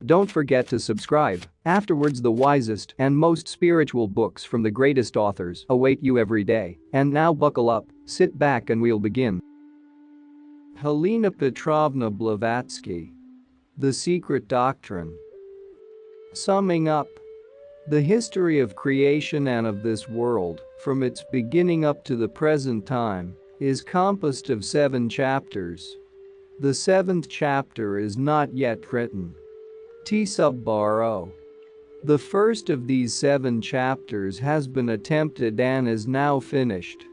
Don't forget to subscribe. Afterwards, the wisest and most spiritual books from the greatest authors await you every day. And now buckle up, sit back and we'll begin. Helena Petrovna Blavatsky. The Secret Doctrine. Summing up. The history of creation and of this world, from its beginning up to the present time, is composed of 7 chapters. The 7th chapter is not yet written. T-O. The first of these 7 chapters has been attempted and is now finished.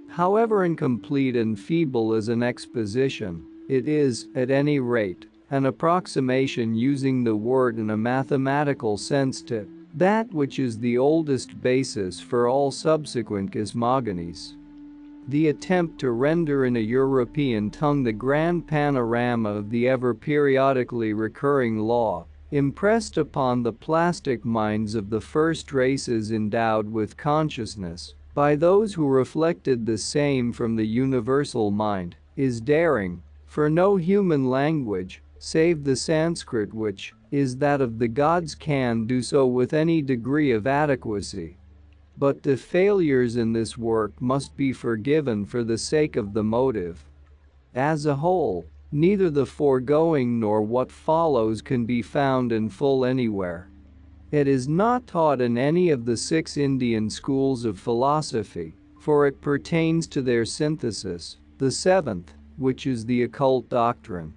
However incomplete and feeble as an exposition, it is, at any rate, an approximation using the word in a mathematical sense to that which is the oldest basis for all subsequent cosmogonies. The attempt to render in a European tongue the grand panorama of the ever-periodically recurring law, impressed upon the plastic minds of the first races endowed with consciousness, by those who reflected the same from the universal mind, is daring, for no human language, save the Sanskrit which is that of the gods, can do so with any degree of adequacy. But the failures in this work must be forgiven for the sake of the motive. As a whole, neither the foregoing nor what follows can be found in full anywhere. It is not taught in any of the 6 Indian schools of philosophy, for it pertains to their synthesis, the 7th, which is the occult doctrine.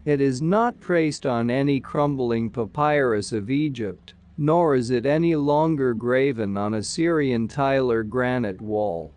It is not traced on any crumbling papyrus of Egypt, nor is it any longer graven on a Syrian Tyler granite wall.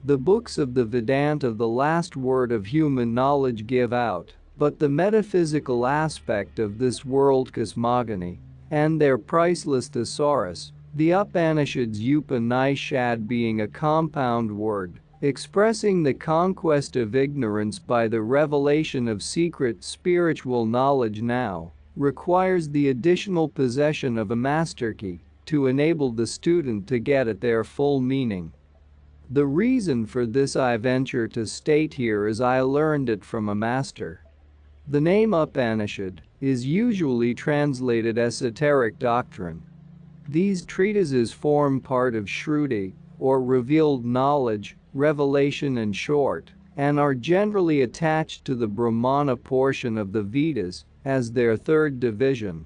The books of the Vedanta, the last word of human knowledge, give out but the metaphysical aspect of this world cosmogony, and their priceless thesaurus, the Upanishads, Upanishad being a compound word, expressing the conquest of ignorance by the revelation of secret spiritual knowledge, now requires the additional possession of a master key to enable the student to get at their full meaning. The reason for this I venture to state here as I learned it from a master. The name Upanishad is usually translated esoteric doctrine. These treatises form part of Shruti, or revealed knowledge, revelation in short, and are generally attached to the Brahmana portion of the Vedas as their 3rd division.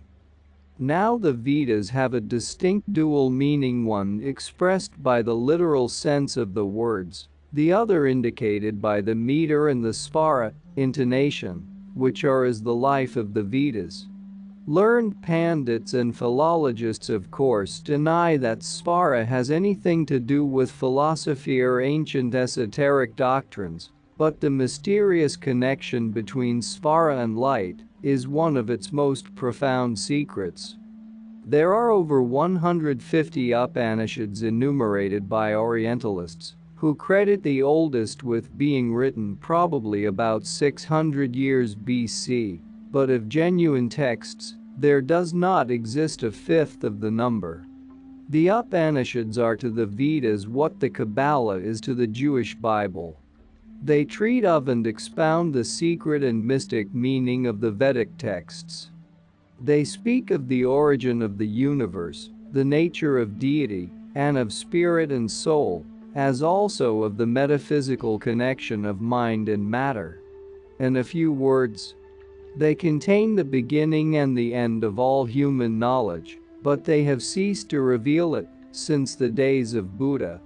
Now the Vedas have a distinct dual meaning, one expressed by the literal sense of the words, the other indicated by the meter and the svara, intonation, which are as the life of the Vedas. Learned pandits and philologists of course deny that svara has anything to do with philosophy or ancient esoteric doctrines, but the mysterious connection between svara and light is one of its most profound secrets. There are over 150 Upanishads enumerated by Orientalists, who credit the oldest with being written probably about 600 years BC, but of genuine texts, there does not exist a fifth of the number. The Upanishads are to the Vedas what the Kabbalah is to the Jewish Bible. They treat of and expound the secret and mystic meaning of the Vedic texts. They speak of the origin of the universe, the nature of deity, and of spirit and soul, as also of the metaphysical connection of mind and matter. In a few words, they contain the beginning and the end of all human knowledge, but they have ceased to reveal it since the days of Buddha.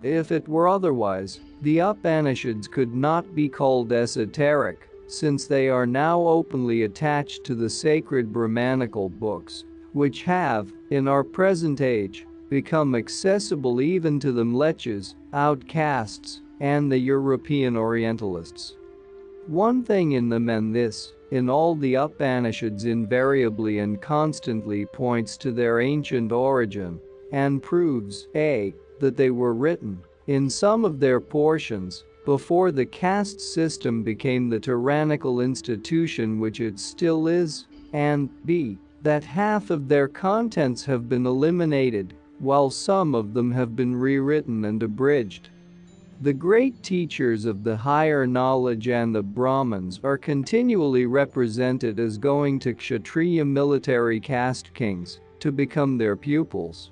If it were otherwise, the Upanishads could not be called esoteric, since they are now openly attached to the sacred Brahmanical books, which have, in our present age, become accessible even to the mlechas, outcasts, and the European Orientalists. One thing in them, and this, in all the Upanishads, invariably and constantly points to their ancient origin, and proves a. that they were written, in some of their portions, before the caste system became the tyrannical institution which it still is, and b. that half of their contents have been eliminated, while some of them have been rewritten and abridged. The great teachers of the higher knowledge and the Brahmins are continually represented as going to Kshatriya military caste kings to become their pupils.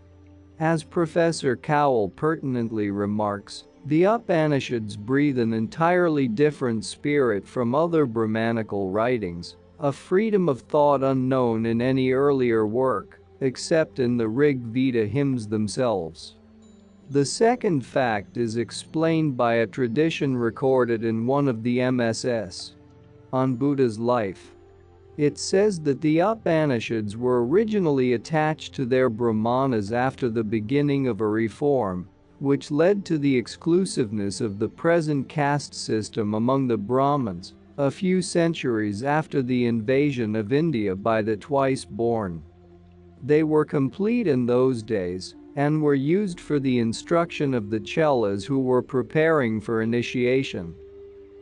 As Professor Cowell pertinently remarks, the Upanishads breathe an entirely different spirit from other Brahmanical writings, a freedom of thought unknown in any earlier work, except in the Rig Veda hymns themselves. The second fact is explained by a tradition recorded in one of the MSS on Buddha's life. It says that the Upanishads were originally attached to their Brahmanas after the beginning of a reform, which led to the exclusiveness of the present caste system among the Brahmins, a few centuries after the invasion of India by the twice-born. They were complete in those days and were used for the instruction of the Chelas who were preparing for initiation.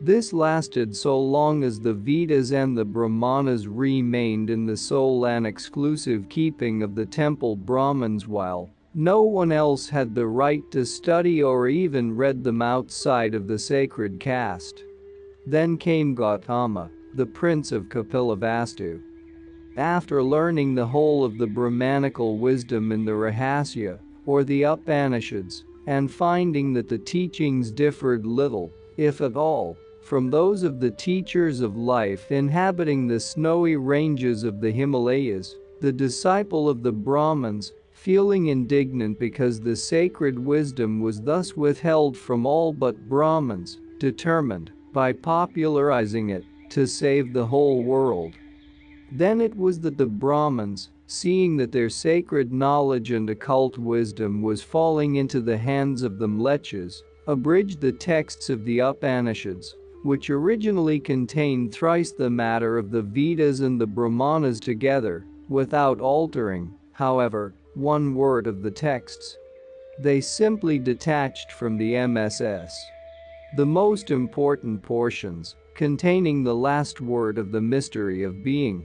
This lasted so long as the Vedas and the Brahmanas remained in the sole and exclusive keeping of the temple Brahmins, while no one else had the right to study or even read them outside of the sacred caste. Then came Gautama, the prince of Kapilavastu. After learning the whole of the Brahmanical wisdom in the Rahasya, or the Upanishads, and finding that the teachings differed little, if at all, from those of the teachers of life inhabiting the snowy ranges of the Himalayas, the disciple of the Brahmins, feeling indignant because the sacred wisdom was thus withheld from all but Brahmins, determined, by popularizing it, to save the whole world. Then it was that the Brahmins, seeing that their sacred knowledge and occult wisdom was falling into the hands of the Mlecchas, abridged the texts of the Upanishads, which originally contained thrice the matter of the Vedas and the Brahmanas together, without altering, however, one word of the texts. They simply detached from the MSS the most important portions, containing the last word of the mystery of being.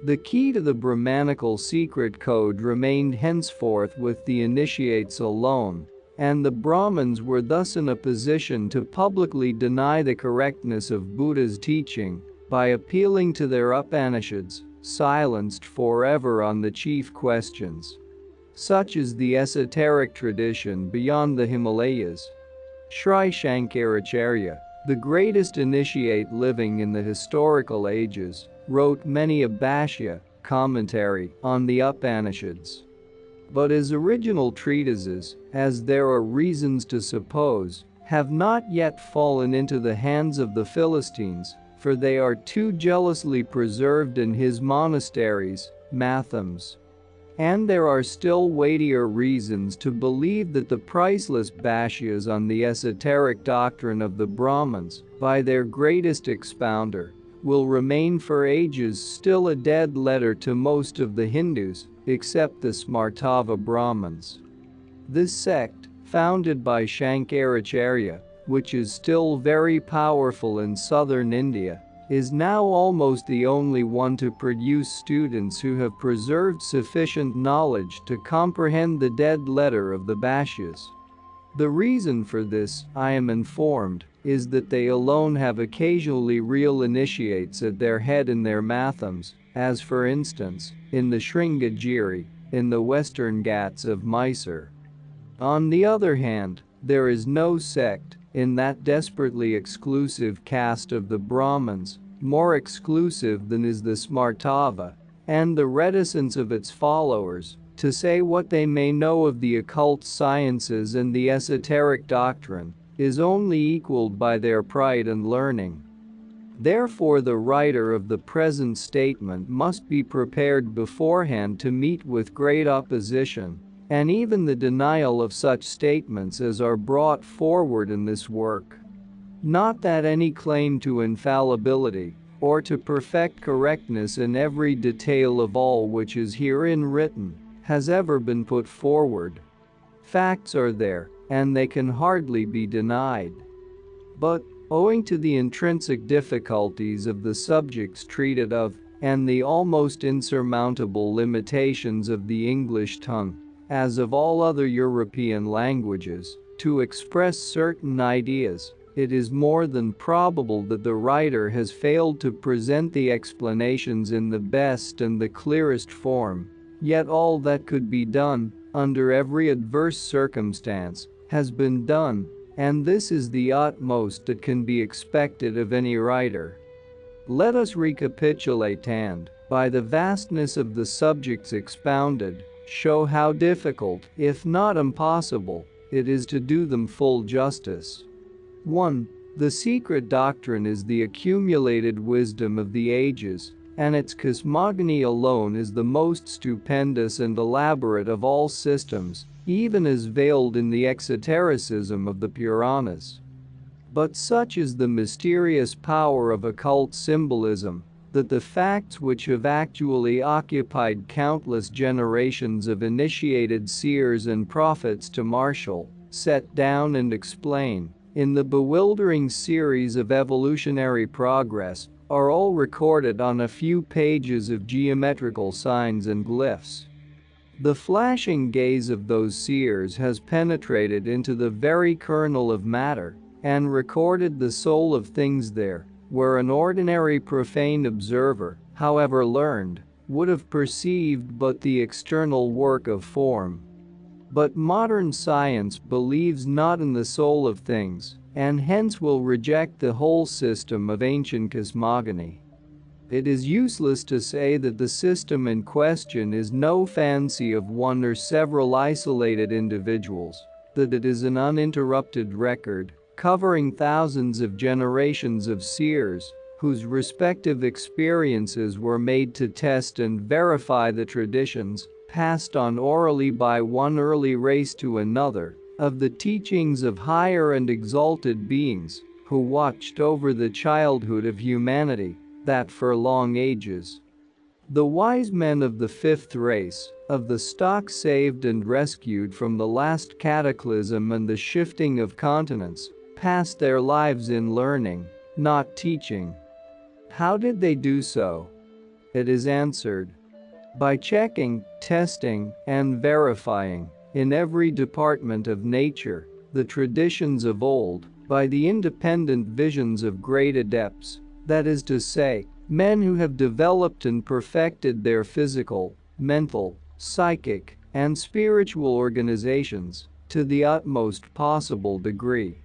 The key to the Brahmanical secret code remained henceforth with the initiates alone, and the Brahmins were thus in a position to publicly deny the correctness of Buddha's teaching by appealing to their Upanishads, silenced forever on the chief questions. Such is the esoteric tradition beyond the Himalayas. Sri Shankaracharya, the greatest initiate living in the historical ages, wrote many a bhashya, commentary, on the Upanishads. But his original treatises, as there are reasons to suppose, have not yet fallen into the hands of the Philistines, for they are too jealously preserved in his monasteries, Mathams. And there are still weightier reasons to believe that the priceless bhashyas on the esoteric doctrine of the Brahmins, by their greatest expounder, will remain for ages still a dead letter to most of the Hindus, except the Smartava Brahmins. This sect, founded by Shankaracharya, which is still very powerful in southern India, is now almost the only one to produce students who have preserved sufficient knowledge to comprehend the dead letter of the bhashyas. The reason for this, I am informed, is that they alone have occasionally real initiates at their head in their mathams, as for instance, in the Sringagiri, in the western Ghats of Mysore. On the other hand, there is no sect, in that desperately exclusive caste of the Brahmins, more exclusive than is the Smartava, and the reticence of its followers to say what they may know of the occult sciences and the esoteric doctrine is only equaled by their pride and learning. Therefore, the writer of the present statement must be prepared beforehand to meet with great opposition, and even the denial of such statements as are brought forward in this work. Not that any claim to infallibility, or to perfect correctness in every detail of all which is herein written, has ever been put forward. Facts are there, and they can hardly be denied. But, owing to the intrinsic difficulties of the subjects treated of, and the almost insurmountable limitations of the English tongue, as of all other European languages, to express certain ideas, it is more than probable that the writer has failed to present the explanations in the best and the clearest form. Yet all that could be done, under every adverse circumstance, has been done, and this is the utmost that can be expected of any writer. Let us recapitulate and, by the vastness of the subjects expounded, show how difficult, if not impossible, it is to do them full justice. 1. The secret doctrine is the accumulated wisdom of the ages, and its cosmogony alone is the most stupendous and elaborate of all systems, even as veiled in the exotericism of the Puranas. But such is the mysterious power of occult symbolism that the facts which have actually occupied countless generations of initiated seers and prophets to marshal, set down and explain, in the bewildering series of evolutionary progress, are all recorded on a few pages of geometrical signs and glyphs. The flashing gaze of those seers has penetrated into the very kernel of matter and recorded the soul of things there, where an ordinary profane observer, however learned, would have perceived but the external work of form. But modern science believes not in the soul of things, and hence will reject the whole system of ancient cosmogony. It is useless to say that the system in question is no fancy of one or several isolated individuals, that it is an uninterrupted record, covering thousands of generations of seers, whose respective experiences were made to test and verify the traditions, passed on orally by one early race to another, of the teachings of higher and exalted beings, who watched over the childhood of humanity, that for long ages. The wise men of the fifth race, of the stock saved and rescued from the last cataclysm and the shifting of continents, passed their lives in learning, not teaching. How did they do so? It is answered. By checking, testing, and verifying, in every department of nature, the traditions of old, by the independent visions of great adepts, that is to say, men who have developed and perfected their physical, mental, psychic, and spiritual organizations to the utmost possible degree.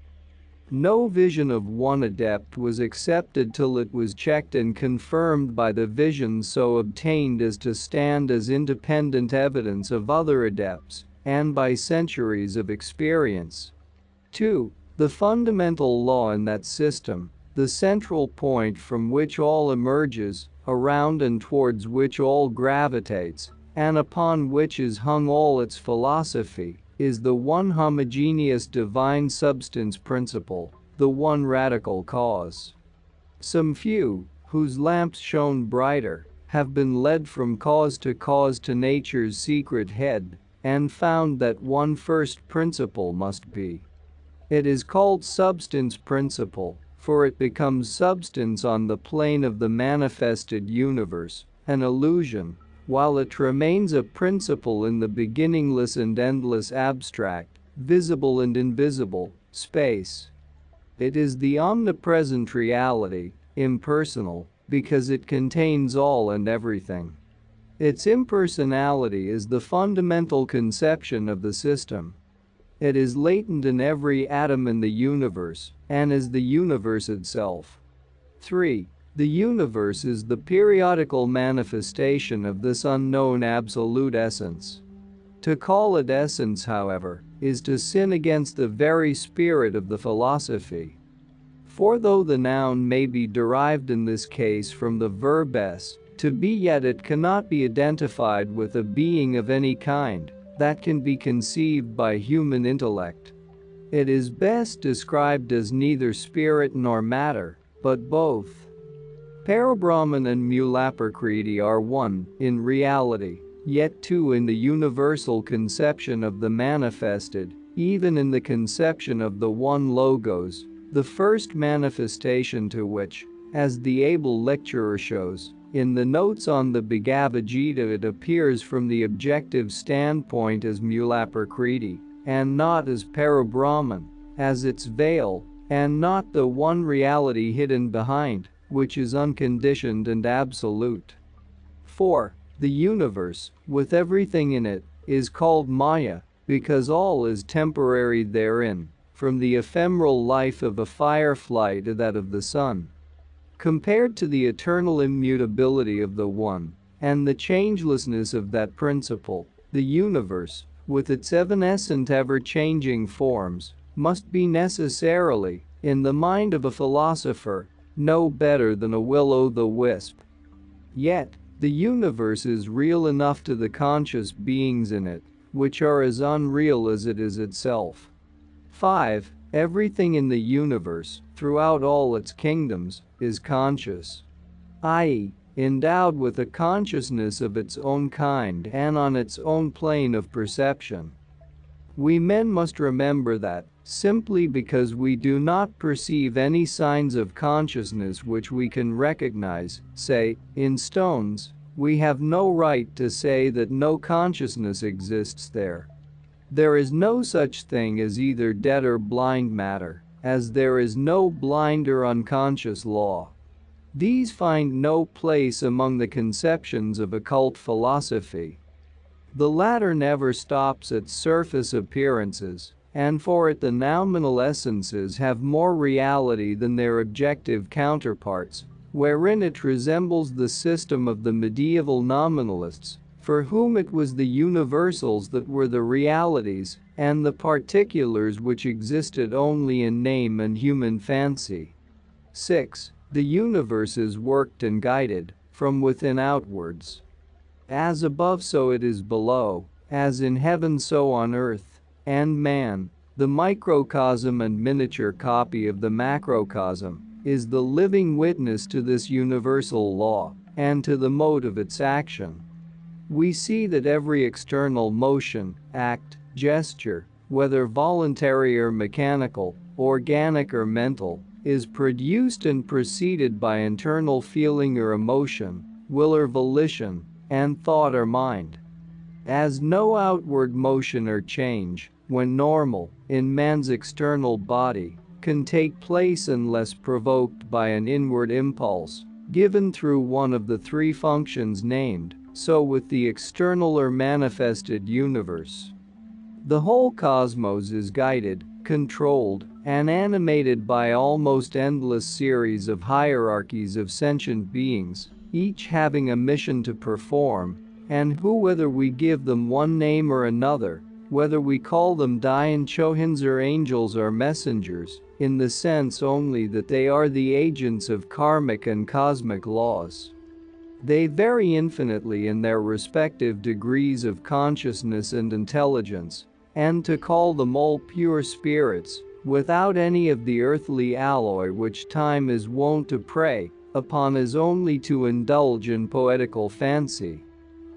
No vision of one adept was accepted till it was checked and confirmed by the vision so obtained as to stand as independent evidence of other adepts, and by centuries of experience. 2. The fundamental law in that system, the central point from which all emerges, around and towards which all gravitates, and upon which is hung all its philosophy, is the one homogeneous divine substance principle, the one radical cause. Some few, whose lamps shone brighter, have been led from cause to nature's secret head, and found that one first principle must be. It is called substance principle, for it becomes substance on the plane of the manifested universe, an illusion, while it remains a principle in the beginningless and endless abstract, visible and invisible, space. It is the omnipresent reality, impersonal, because it contains all and everything. Its impersonality is the fundamental conception of the system. It is latent in every atom in the universe, and is the universe itself. 3. The universe is the periodical manifestation of this unknown absolute essence. To call it essence, however, is to sin against the very spirit of the philosophy. For though the noun may be derived in this case from the verb es, to be, yet it cannot be identified with a being of any kind that can be conceived by human intellect. It is best described as neither spirit nor matter, but both. Parabrahman and Mulaprakriti are one, in reality, yet two in the universal conception of the manifested, even in the conception of the one Logos, the first manifestation to which, as the able lecturer shows, in the notes on the Bhagavad Gita it appears from the objective standpoint as Mulaprakriti, and not as Parabrahman, as its veil, and not the one reality hidden behind, which is unconditioned and absolute. 4. The universe, with everything in it, is called Maya, because all is temporary therein, from the ephemeral life of a firefly to that of the sun. Compared to the eternal immutability of the One, and the changelessness of that principle, the universe, with its evanescent ever-changing forms, must be necessarily, in the mind of a philosopher, no better than a will-o'-the-wisp. Yet, the universe is real enough to the conscious beings in it, which are as unreal as it is itself. 5. Everything in the universe, throughout all its kingdoms, is conscious, i.e., endowed with a consciousness of its own kind and on its own plane of perception. We men must remember that, simply because we do not perceive any signs of consciousness which we can recognize, say, in stones, we have no right to say that no consciousness exists there. There is no such thing as either dead or blind matter, as there is no blind or unconscious law. These find no place among the conceptions of occult philosophy. The latter never stops at surface appearances, and for it the nominal essences have more reality than their objective counterparts, wherein it resembles the system of the medieval nominalists, for whom it was the universals that were the realities, and the particulars which existed only in name and human fancy. 6. The universe is worked and guided, from within outwards. As above so it is below, as in heaven so on earth, and man, the microcosm and miniature copy of the macrocosm, is the living witness to this universal law, and to the mode of its action. We see that every external motion, act, gesture, whether voluntary or mechanical, organic or mental, is produced and preceded by internal feeling or emotion, will or volition, and thought or mind. As no outward motion or change, when normal, in man's external body, can take place unless provoked by an inward impulse, given through one of the three functions named, so with the external or manifested universe. The whole cosmos is guided, controlled, and animated by almost endless series of hierarchies of sentient beings, each having a mission to perform, and who, whether we give them one name or another, whether we call them Dayan Chohins or angels or messengers, in the sense only that they are the agents of karmic and cosmic laws. They vary infinitely in their respective degrees of consciousness and intelligence, and to call them all pure spirits, without any of the earthly alloy which time is wont to prey upon, is only to indulge in poetical fancy.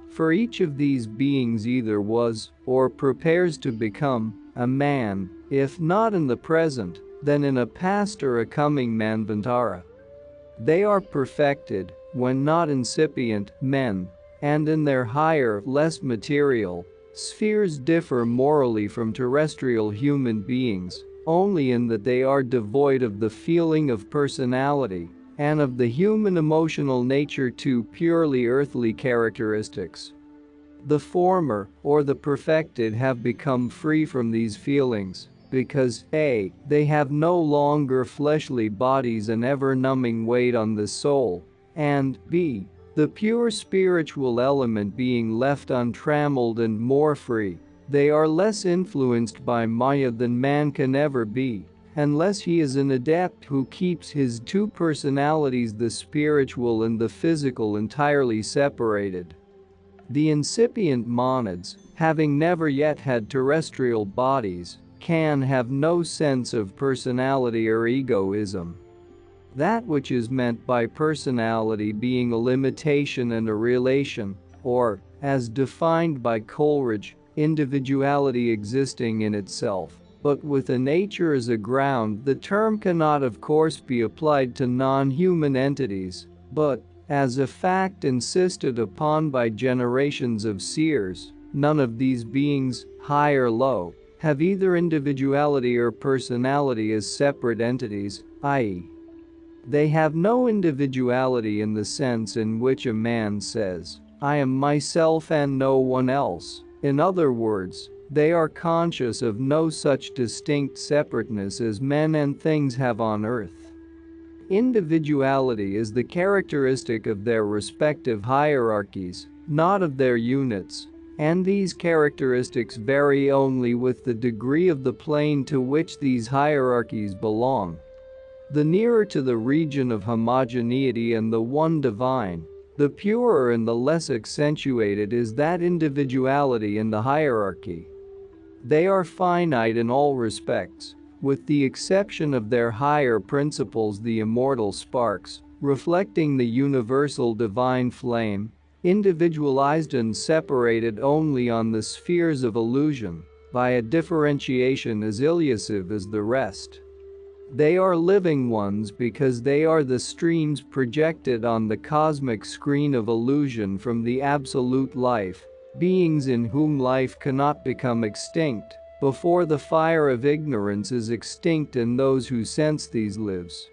For each of these beings either was, or prepares to become, a man, if not in the present, then in a past or a coming manvantara. They are perfected, when not incipient, men, and in their higher, less material spheres differ morally from terrestrial human beings, only in that they are devoid of the feeling of personality, and of the human emotional nature, two purely earthly characteristics. The former, or the perfected, have become free from these feelings, because a. they have no longer fleshly bodies, an ever-numbing weight on the soul, and b. the pure spiritual element being left untrammeled and more free, they are less influenced by Maya than man can ever be, unless he is an adept who keeps his two personalities, the spiritual and the physical, entirely separated. The incipient monads, having never yet had terrestrial bodies, can have no sense of personality or egoism. That which is meant by personality being a limitation and a relation, or, as defined by Coleridge, individuality existing in itself, but with a nature as a ground. The term cannot of course be applied to non-human entities, but, as a fact insisted upon by generations of seers, none of these beings, high or low, have either individuality or personality as separate entities, i.e., they have no individuality in the sense in which a man says, "I am myself and no one else." In other words, they are conscious of no such distinct separateness as men and things have on earth. Individuality is the characteristic of their respective hierarchies, not of their units, and these characteristics vary only with the degree of the plane to which these hierarchies belong. The nearer to the region of homogeneity and the one divine, the purer and the less accentuated is that individuality in the hierarchy. They are finite in all respects, with the exception of their higher principles, the immortal sparks, reflecting the universal divine flame, individualized and separated only on the spheres of illusion, by a differentiation as elusive as the rest. They are living ones because they are the streams projected on the cosmic screen of illusion from the absolute life, beings in whom life cannot become extinct before the fire of ignorance is extinct in those who sense these lives.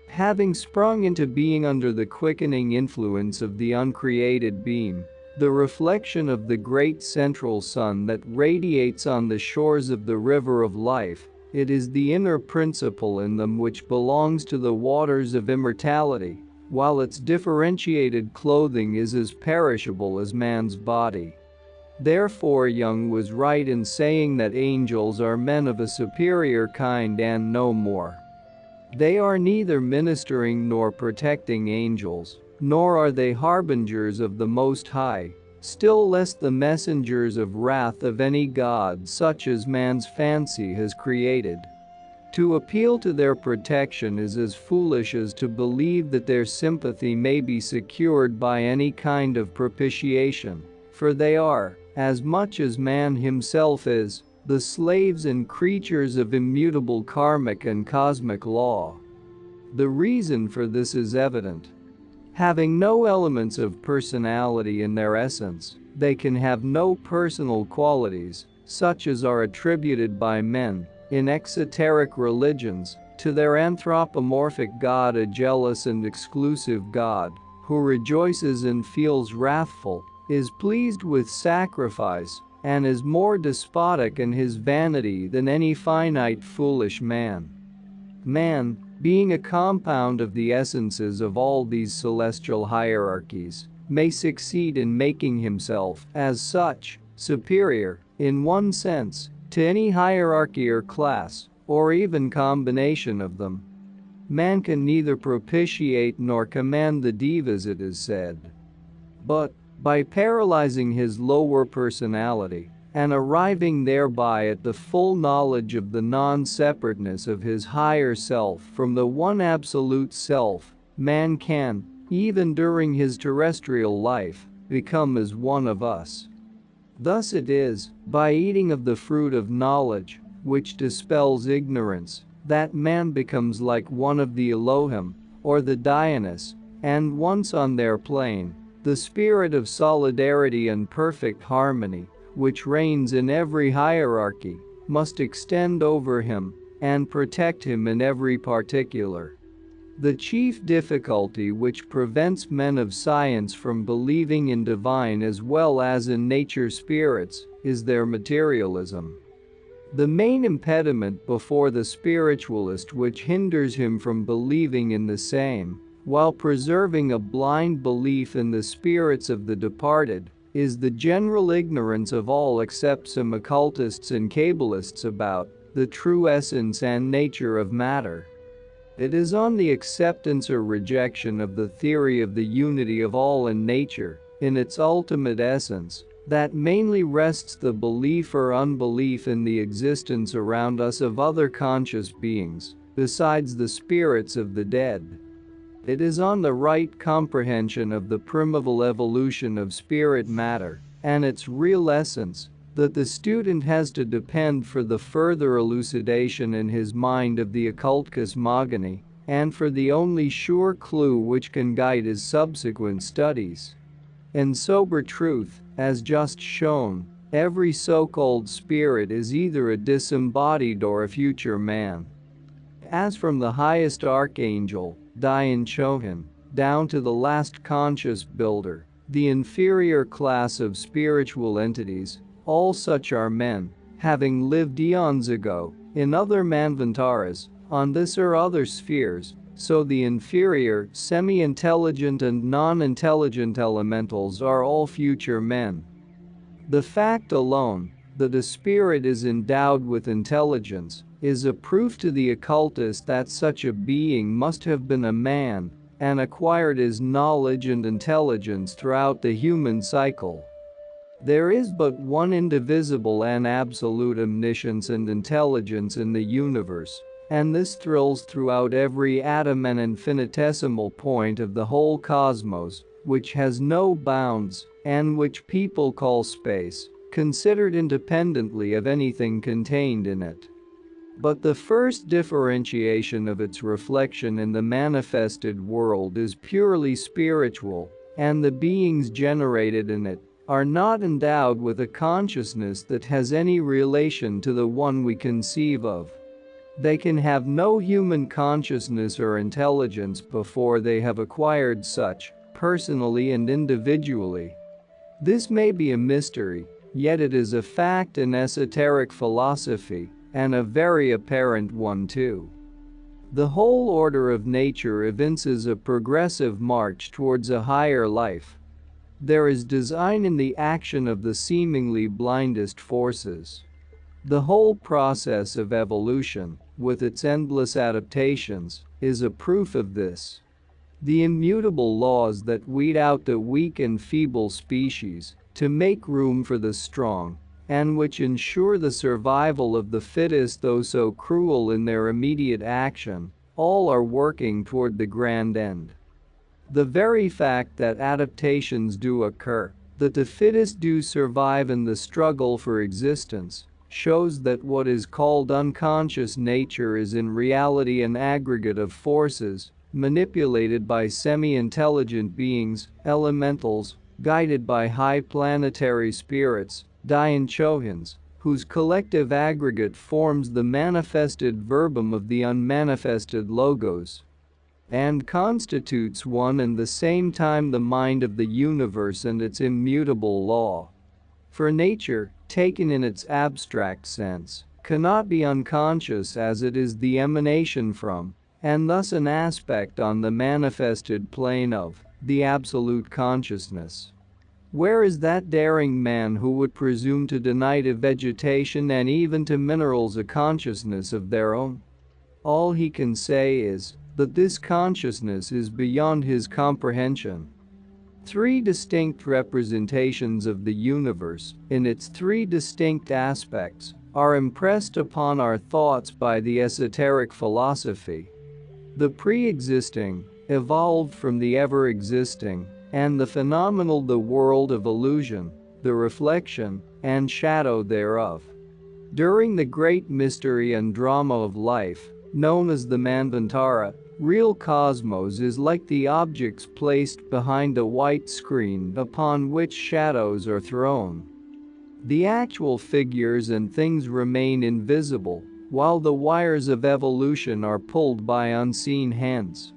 Having sprung into being under the quickening influence of the uncreated beam, the reflection of the great central sun that radiates on the shores of the river of life, it is the inner principle in them which belongs to the waters of immortality, while its differentiated clothing is as perishable as man's body. Therefore Jung was right in saying that angels are men of a superior kind and no more. They are neither ministering nor protecting angels, nor are they harbingers of the Most High, still less the messengers of wrath of any god such as man's fancy has created. To appeal to their protection is as foolish as to believe that their sympathy may be secured by any kind of propitiation, for they are, as much as man himself is, the slaves and creatures of immutable karmic and cosmic law. The reason for this is evident. Having no elements of personality in their essence, they can have no personal qualities, such as are attributed by men, in exoteric religions, to their anthropomorphic god, a jealous and exclusive god, who rejoices and feels wrathful, is pleased with sacrifice, and is more despotic in his vanity than any finite foolish man. Man, being a compound of the essences of all these celestial hierarchies, may succeed in making himself, as such, superior, in one sense, to any hierarchy or class, or even combination of them. Man can neither propitiate nor command the devas, it is said. But, by paralyzing his lower personality, and arriving thereby at the full knowledge of the non-separateness of his higher self from the one absolute self, man can, even during his terrestrial life, become as one of us. Thus it is, by eating of the fruit of knowledge, which dispels ignorance, that man becomes like one of the Elohim, or the Dionys, and once on their plane, the spirit of solidarity and perfect harmony, which reigns in every hierarchy, must extend over him and protect him in every particular. The chief difficulty which prevents men of science from believing in divine as well as in nature spirits is their materialism. The main impediment before the spiritualist which hinders him from believing in the same, while preserving a blind belief in the spirits of the departed, is the general ignorance of all except some occultists and Kabbalists about the true essence and nature of matter. It is on the acceptance or rejection of the theory of the unity of all in nature, in its ultimate essence, that mainly rests the belief or unbelief in the existence around us of other conscious beings, besides the spirits of the dead. It is on the right comprehension of the primeval evolution of spirit matter and its real essence that the student has to depend for the further elucidation in his mind of the occult cosmogony and for the only sure clue which can guide his subsequent studies. In sober truth, as just shown, Every so-called spirit is either a disembodied or a future man. As from the highest archangel, Dian Chohan, down to the last conscious builder, the inferior class of spiritual entities, all such are men, having lived eons ago, in other manvantaras, on this or other spheres, so the inferior, semi-intelligent and non-intelligent elementals are all future men. The fact alone that a spirit is endowed with intelligence is a proof to the occultist that such a being must have been a man and acquired his knowledge and intelligence throughout the human cycle. There is but one indivisible and absolute omniscience and intelligence in the universe, and this thrills throughout every atom and infinitesimal point of the whole cosmos, which has no bounds, and which people call space, considered independently of anything contained in it. But the first differentiation of its reflection in the manifested world is purely spiritual, and the beings generated in it are not endowed with a consciousness that has any relation to the one we conceive of. They can have no human consciousness or intelligence before they have acquired such, personally and individually. This may be a mystery, yet it is a fact in esoteric philosophy, and a very apparent one too. The whole order of nature evinces a progressive march towards a higher life. There is design in the action of the seemingly blindest forces. The whole process of evolution, with its endless adaptations, is a proof of this. The immutable laws that weed out the weak and feeble species to make room for the strong, and which ensure the survival of the fittest though so cruel in their immediate action, all are working toward the grand end. The very fact that adaptations do occur, that the fittest do survive in the struggle for existence, shows that what is called unconscious nature is in reality an aggregate of forces, manipulated by semi-intelligent beings, elementals, guided by high planetary spirits, Dian Chohans, whose collective aggregate forms the manifested verbum of the unmanifested logos, and constitutes one and the same time the mind of the universe and its immutable law. For nature, taken in its abstract sense, cannot be unconscious as it is the emanation from, and thus an aspect on the manifested plane of, the absolute consciousness. Where is that daring man who would presume to deny to vegetation and even to minerals a consciousness of their own? All he can say is that this consciousness is beyond his comprehension. Three distinct representations of the universe, in its three distinct aspects, are impressed upon our thoughts by the esoteric philosophy. The pre-existing, evolved from the ever-existing, and the phenomenal, the world of illusion, the reflection and shadow thereof. During the great mystery and drama of life, known as the Manvantara, real cosmos is like the objects placed behind a white screen upon which shadows are thrown. The actual figures and things remain invisible, while the wires of evolution are pulled by unseen hands.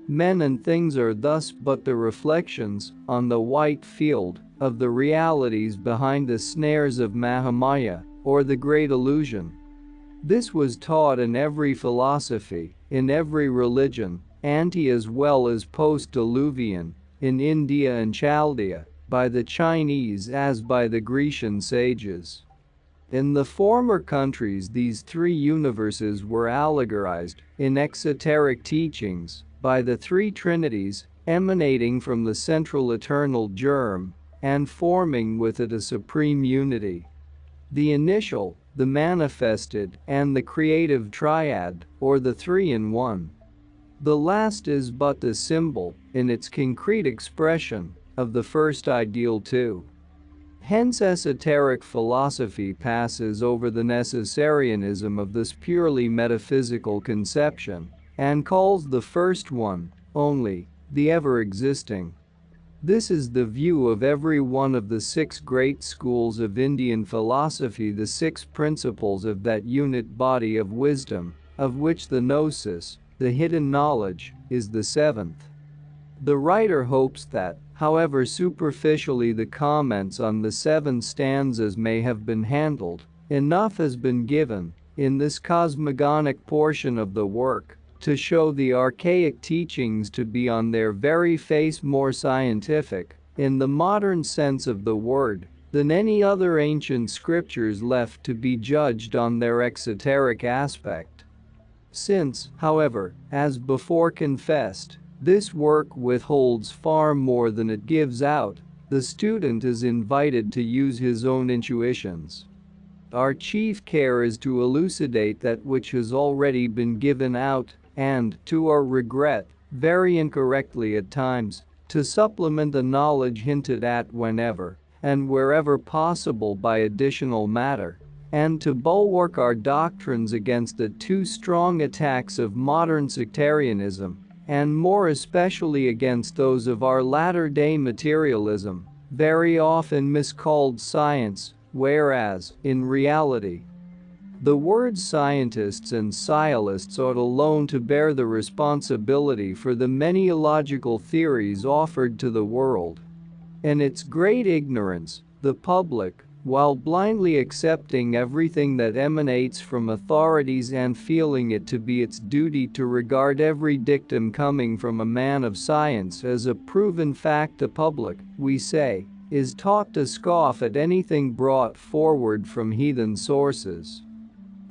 Men and things are thus but the reflections, on the white field, of the realities behind the snares of Mahamaya, or the great illusion. This was taught in every philosophy, in every religion, ante as well as post-Diluvian, in India and Chaldea, by the Chinese as by the Grecian sages. In the former countries, these three universes were allegorized, in exoteric teachings, by the three trinities, emanating from the central eternal germ, and forming with it a supreme unity. The initial, the manifested, and the creative triad, or the three-in-one. The last is but the symbol, in its concrete expression, of the first ideal too. Hence esoteric philosophy passes over the necessarianism of this purely metaphysical conception, and calls the first one, only, the ever-existing. This is the view of every one of the 6 great schools of Indian philosophy, the 6 principles of that unit body of wisdom, of which the gnosis, the hidden knowledge, is the 7th. The writer hopes that, however superficially the comments on the 7 stanzas may have been handled, enough has been given, in this cosmogonic portion of the work, to show the archaic teachings to be on their very face more scientific, in the modern sense of the word, than any other ancient scriptures left to be judged on their exoteric aspect. Since, however, as before confessed, this work withholds far more than it gives out, the student is invited to use his own intuitions. Our chief care is to elucidate that which has already been given out, and, to our regret, very incorrectly at times, to supplement the knowledge hinted at whenever and wherever possible by additional matter, and to bulwark our doctrines against the too strong attacks of modern sectarianism, and more especially against those of our latter-day materialism, very often miscalled science, whereas, in reality, the words scientists and sciolists ought alone to bear the responsibility for the many illogical theories offered to the world. In its great ignorance, the public, while blindly accepting everything that emanates from authorities and feeling it to be its duty to regard every dictum coming from a man of science as a proven fact, the public, we say, is taught to scoff at anything brought forward from heathen sources.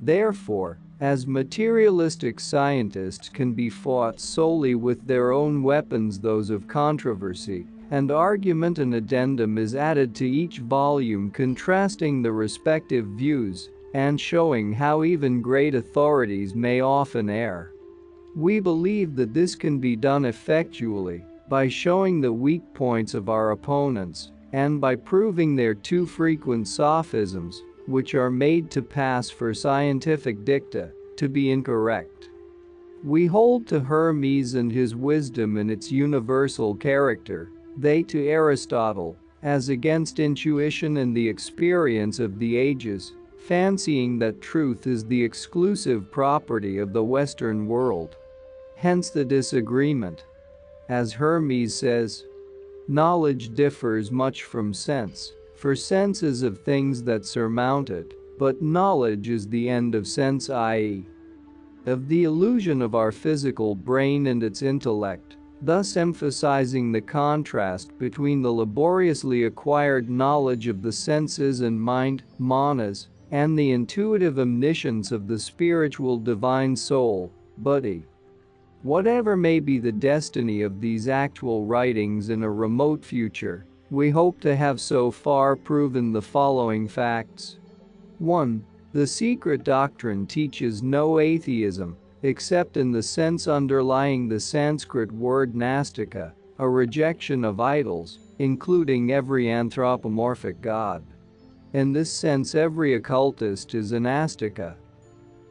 Therefore, as materialistic scientists can be fought solely with their own weapons, those of controversy and argument, an addendum is added to each volume contrasting the respective views and showing how even great authorities may often err. We believe that this can be done effectually by showing the weak points of our opponents and by proving their too frequent sophisms, which are made to pass for scientific dicta, to be incorrect. We hold to Hermes and his wisdom in its universal character, they to Aristotle, as against intuition and the experience of the ages, fancying that truth is the exclusive property of the Western world. Hence the disagreement. As Hermes says, knowledge differs much from sense, for sense is of things that surmount it, but knowledge is the end of sense, i.e., of the illusion of our physical brain and its intellect, thus emphasizing the contrast between the laboriously acquired knowledge of the senses and mind, manas, and the intuitive omniscience of the spiritual divine soul, buddhi. Whatever may be the destiny of these actual writings in a remote future, we hope to have so far proven the following facts. 1. The secret doctrine teaches no atheism, except in the sense underlying the Sanskrit word nastika, a rejection of idols, including every anthropomorphic god. In this sense, every occultist is an astika.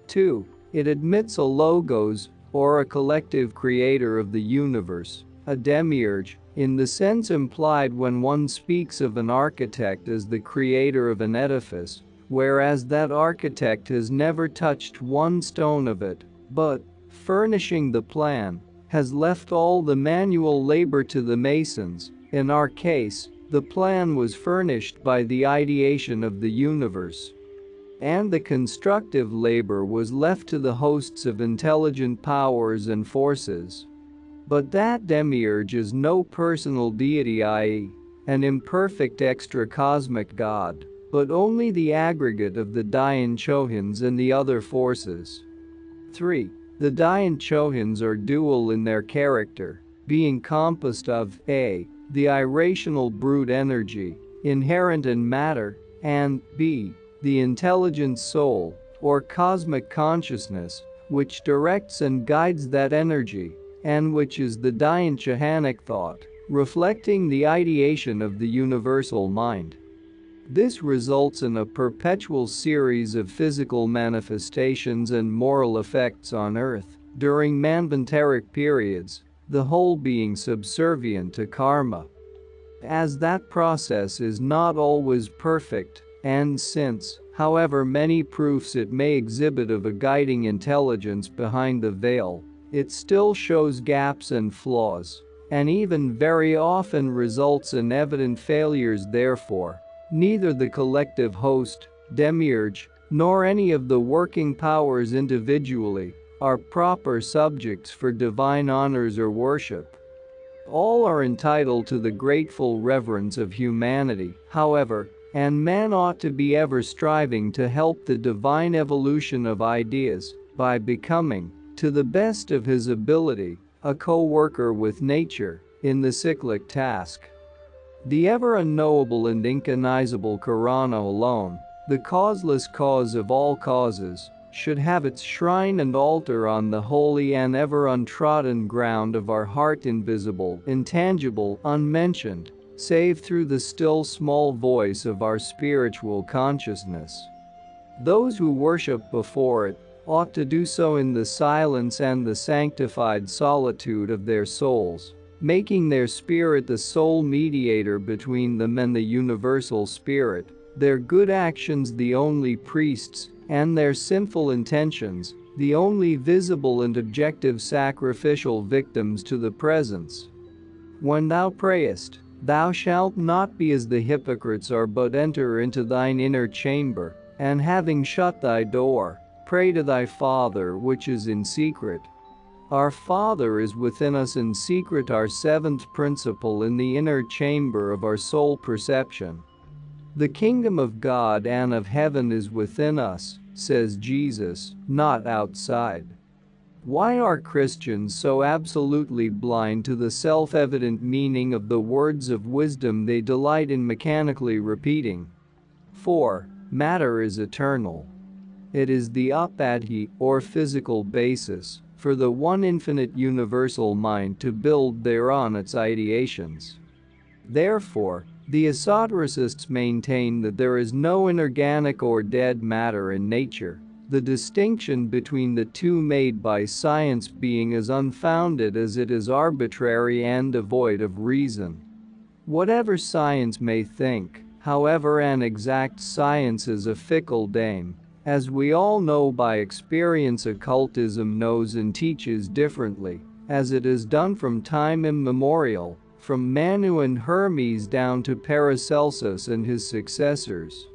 2. It admits a logos, or a collective creator of the universe, a demiurge, in the sense implied when one speaks of an architect as the creator of an edifice, whereas that architect has never touched one stone of it, but, furnishing the plan, has left all the manual labor to the masons. In our case, the plan was furnished by the ideation of the universe, and the constructive labor was left to the hosts of intelligent powers and forces. But that demiurge is no personal deity, i.e., an imperfect extra-cosmic god, but only the aggregate of the Dayan Chohans and the other forces. 3. The Dayan Chohans are dual in their character, being composed of a. the irrational brute energy, inherent in matter, and b. the intelligent soul, or cosmic consciousness, which directs and guides that energy, and which is the Dayan Chohanic thought, reflecting the ideation of the universal mind. This results in a perpetual series of physical manifestations and moral effects on Earth during manvantaric periods, the whole being subservient to karma. as that process is not always perfect, and since, however many proofs it may exhibit of a guiding intelligence behind the veil, it still shows gaps and flaws, and even very often results in evident failures. Therefore, neither the collective host, demiurge, nor any of the working powers individually are proper subjects for divine honors or worship. All are entitled to the grateful reverence of humanity, however, and man ought to be ever striving to help the divine evolution of ideas by becoming, to the best of his ability, a co-worker with nature in the cyclic task. The ever unknowable and incognizable Karana alone, the causeless cause of all causes, should have its shrine and altar on the holy and ever untrodden ground of our heart, invisible, intangible, unmentioned, save through the still small voice of our spiritual consciousness. Those who worship before it ought to do so in the silence and the sanctified solitude of their souls, making their spirit the sole mediator between them and the universal spirit, their good actions the only priests, and their sinful intentions the only visible and objective sacrificial victims to the presence. When thou prayest, thou shalt not be as the hypocrites are, but enter into thine inner chamber, and having shut thy door, pray to thy Father which is in secret. Our Father is within us in secret, our seventh principle in the inner chamber of our soul perception. The kingdom of God and of heaven is within us, says Jesus, not outside. Why are Christians so absolutely blind to the self-evident meaning of the words of wisdom they delight in mechanically repeating? 4. Matter is eternal. It is the upadhi, or physical basis, for the one infinite universal mind to build thereon its ideations. Therefore, the esotericists maintain that there is no inorganic or dead matter in nature, the distinction between the two made by science being as unfounded as it is arbitrary and devoid of reason. Whatever science may think, however, an exact science is a fickle dame. As we all know by experience, occultism knows and teaches differently, as it has done from time immemorial, from Manu and Hermes down to Paracelsus and his successors.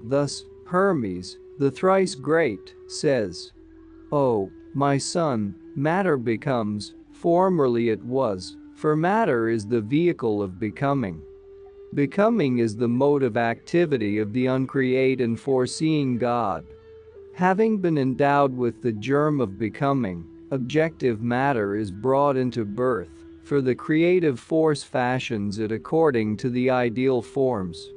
Thus, Hermes, the thrice great, says, "O, my son, matter becomes, formerly it was, for matter is the vehicle of becoming. Becoming is the mode of activity of the uncreate and foreseeing God. Having been endowed with the germ of becoming, objective matter is brought into birth, for the creative force fashions it according to the ideal forms.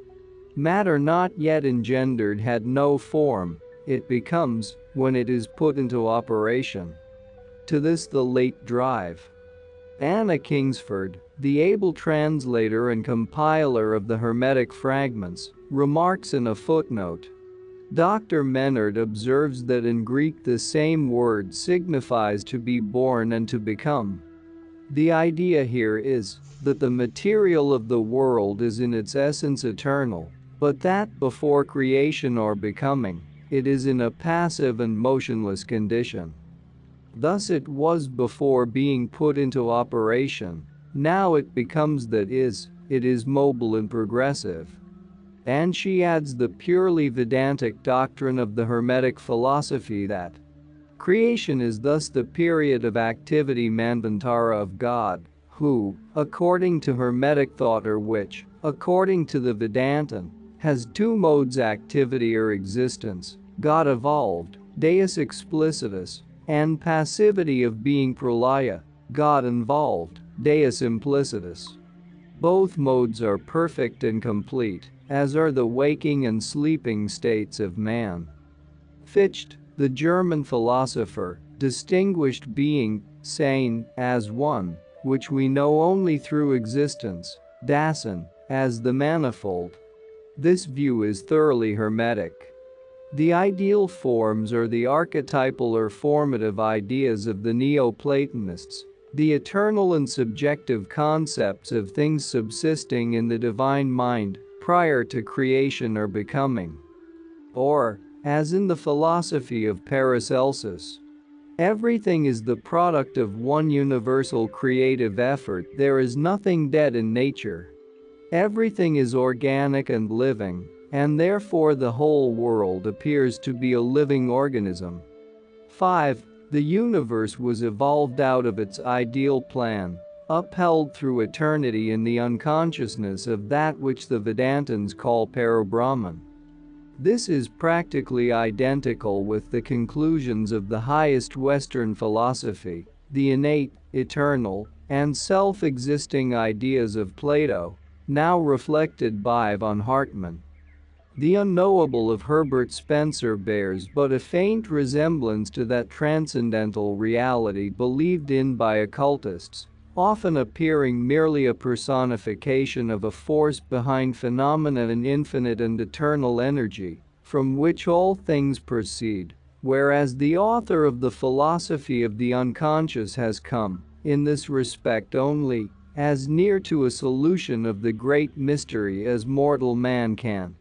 Matter not yet engendered had no form, it becomes when it is put into operation. To this the late drive." Anna Kingsford, the able translator and compiler of the Hermetic fragments, remarks in a footnote. Dr. Menard observes that in Greek the same word signifies to be born and to become. The idea here is that the material of the world is in its essence eternal, but that before creation or becoming, it is in a passive and motionless condition. Thus it was before being put into operation, now it becomes that is, it is mobile and progressive. And she adds the purely Vedantic doctrine of the Hermetic philosophy that creation is thus the period of activity manvantara of God, who, according to Hermetic thought, or which, according to the Vedantin, has two modes: activity or existence, God evolved, Deus explicitus, and passivity of being pralaya, God involved, Deus implicitus. Both modes are perfect and complete, as are the waking and sleeping states of man. Fichte, the German philosopher, distinguished being, sane, as one, which we know only through existence, Dasein, as the manifold. This view is thoroughly Hermetic. The ideal forms are the archetypal or formative ideas of the Neoplatonists, The eternal and subjective concepts of things subsisting in the divine mind prior to creation or becoming. Or, as in the philosophy of Paracelsus, everything is the product of one universal creative effort. There is nothing dead in nature. Everything is organic and living, and therefore the whole world appears to be a living organism. 5. The universe was evolved out of its ideal plan, upheld through eternity in the unconsciousness of that which the Vedantins call Parabrahman. This is practically identical with the conclusions of the highest Western philosophy, the innate, eternal, and self-existing ideas of Plato, now reflected by von Hartmann. The unknowable of Herbert Spencer bears but a faint resemblance to that transcendental reality believed in by occultists, often appearing merely a personification of a force behind phenomena, an infinite and eternal energy, from which all things proceed, whereas the author of the philosophy of the unconscious has come, in this respect only, as near to a solution of the great mystery as mortal man can.